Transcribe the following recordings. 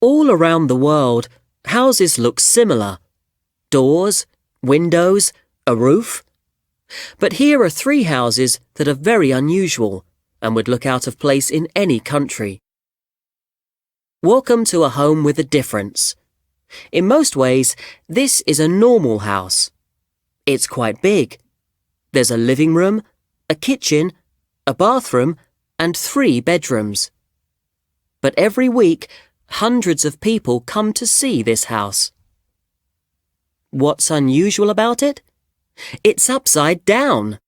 All around the world, houses look similar. Doors, windows, a roof. But here are three houses that are very unusual and would look out of place in any country. Welcome to a home with a difference. In most ways, this is a normal house. It's quite big. There's a living room, a kitchen, a bathroom, and 3 bedrooms. But every week, hundreds of people come to see this house. What's unusual about it? It's upside down.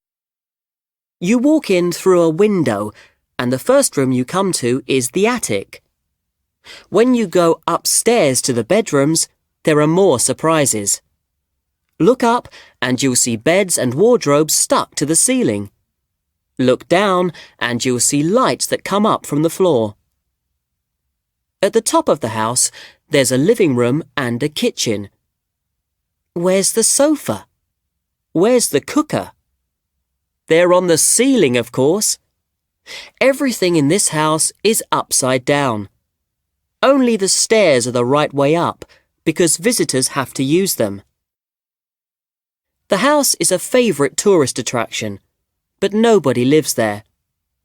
You walk in through a window, and the first room you come to is the attic. When you go upstairs to the bedrooms, there are more surprises. Look up and you'll see beds and wardrobes stuck to the ceiling. Look down and you'll see lights that come up from the floor. At the top of the house, there's a living room and a kitchen. Where's the sofa? Where's the cooker? They're on the ceiling, of course. Everything in this house is upside down. Only the stairs are the right way up because visitors have to use them. The house is a favourite tourist attraction, but nobody lives there.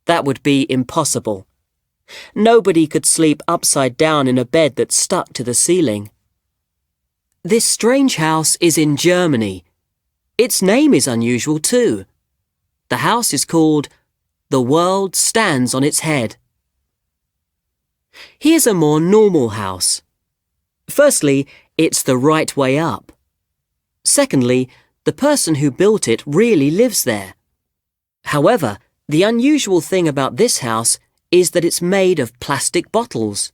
That would be impossible. Nobody could sleep upside down in a bed that's stuck to the ceiling. This strange house is in Germany. Its name is unusual too. The house is called The World Stands on Its Head. Here's a more normal house. Firstly, it's the right way up. Secondly, the person who built it really lives there. However, the unusual thing about this house is that it's made of plastic bottles.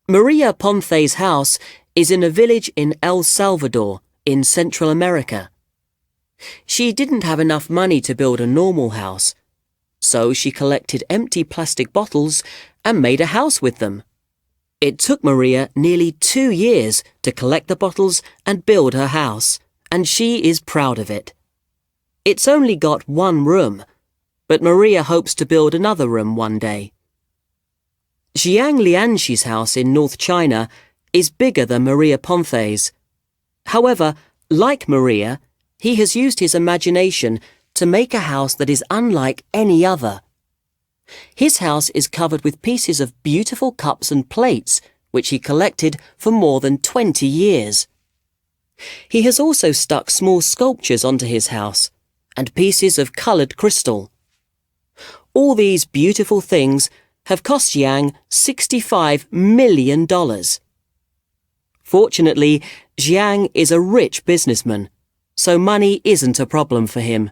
Maria Ponce's house is in a village in El Salvador in Central America. She didn't have enough money to build a normal house, so she collected empty plastic bottles and made a house with them. It took Maria nearly 2 years to collect the bottles and build her house, and she is proud of it. It's only got 1 room, but Maria hopes to build another room one day. Xiang Lianxi's house in North China is bigger than Maria Ponce's. However, like Maria, he has used his imagination to make a house that is unlike any other. His house is covered with pieces of beautiful cups and plates, which he collected for more than 20 years. He has also stuck small sculptures onto his house, and pieces of coloured crystal. All these beautiful things have cost Xiang $65 million. Fortunately, Xiang is a rich businessman, so money isn't a problem for him.